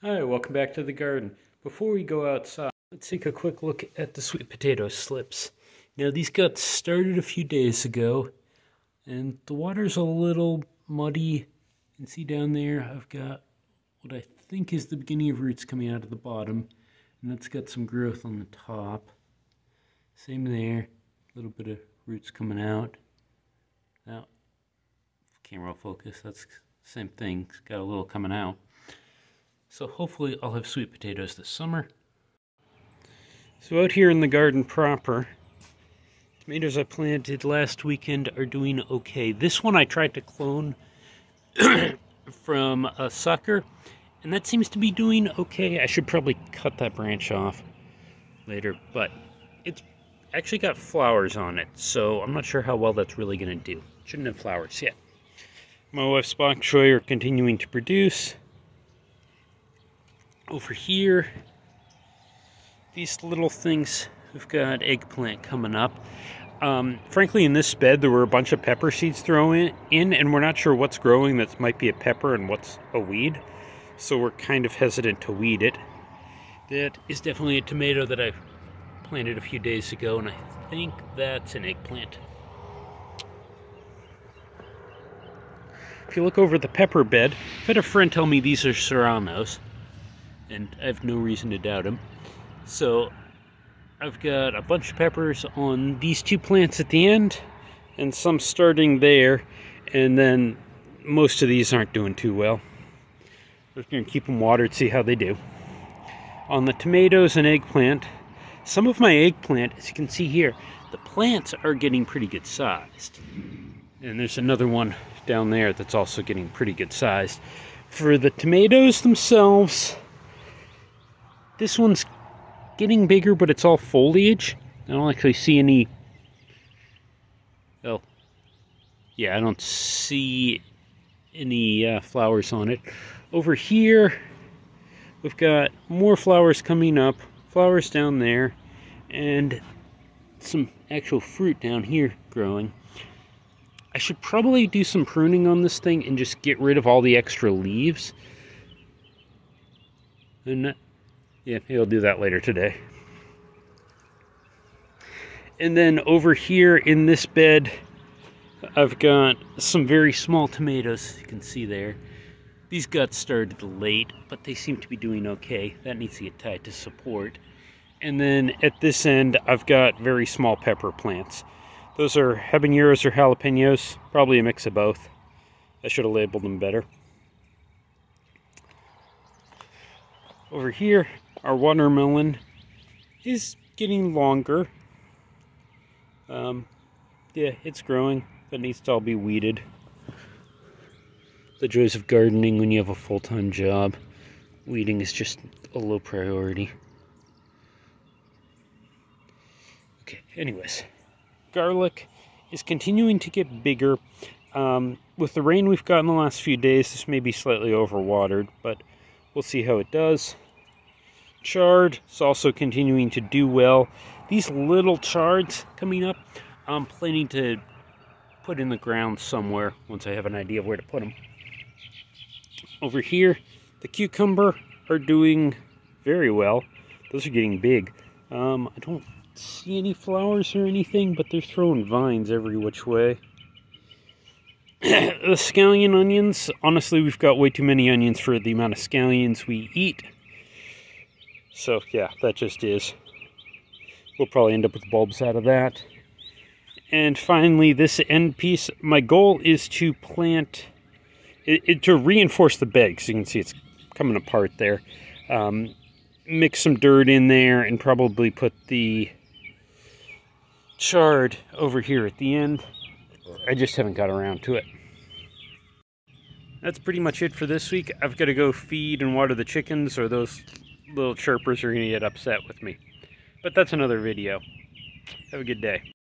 Hi, welcome back to the garden. Before we go outside, let's take a quick look at the sweet potato slips. Now these got started a few days ago, and the water's a little muddy. You can see down there I've got what I think is the beginning of roots coming out of the bottom, and that's got some growth on the top. Same there, a little bit of roots coming out. Now, camera will focus, that's the same thing, it's got a little coming out. So hopefully I'll have sweet potatoes this summer. So out here in the garden proper, tomatoes I planted last weekend are doing okay. This one I tried to clone from a sucker, and that seems to be doing okay. I should probably cut that branch off later, but it's actually got flowers on it, so I'm not sure how well that's really going to do. Shouldn't have flowers yet. My wife's bok choy are continuing to produce. Over here, these little things have got eggplant coming up. Frankly, in this bed, there were a bunch of pepper seeds thrown in, and we're not sure what's growing that might be a pepper and what's a weed. So we're kind of hesitant to weed it. That is definitely a tomato that I planted a few days ago, and I think that's an eggplant. If you look over the pepper bed, I've had a friend tell me these are serranos, and I have no reason to doubt him. So I've got a bunch of peppers on these two plants at the end, and some starting there, and then most of these aren't doing too well. We're just going to keep them watered, see how they do. On the tomatoes and eggplant, some of my eggplant, as you can see here, the plants are getting pretty good sized. And there's another one down there that's also getting pretty good sized. For the tomatoes themselves, this one's getting bigger, but it's all foliage. I don't actually see any... Well, yeah, I don't see any flowers on it. Over here, we've got more flowers coming up, flowers down there, and some actual fruit down here growing. I should probably do some pruning on this thing and just get rid of all the extra leaves. And yeah, he'll do that later today. And then over here in this bed, I've got some very small tomatoes, you can see there. These got started late, but they seem to be doing okay. That needs to get tied to support. And then at this end, I've got very small pepper plants. Those are habaneros or jalapenos, probably a mix of both. I should have labeled them better. Over here, our watermelon is getting longer. Yeah, it's growing, but needs to all be weeded. The joys of gardening when you have a full-time job. Weeding is just a low priority. Okay, anyways. Garlic is continuing to get bigger. With the rain we've got in the last few days, this may be slightly overwatered, but we'll see how it does. Chard is also continuing to do well. These little chards coming up, I'm planning to put in the ground somewhere once I have an idea of where to put them. Over here, the cucumber are doing very well. Those are getting big. I don't see any flowers or anything, but they're throwing vines every which way. The scallion onions, honestly, we've got way too many onions for the amount of scallions we eat. So yeah, that just is. We'll probably end up with bulbs out of that. And finally, this end piece, my goal is to plant, to reinforce the bed, because you can see it's coming apart there. Mix some dirt in there and probably put the chard over here at the end. I just haven't got around to it. That's pretty much it for this week. I've got to go feed and water the chickens, or those little chirpers are going to get upset with me. But that's another video. Have a good day.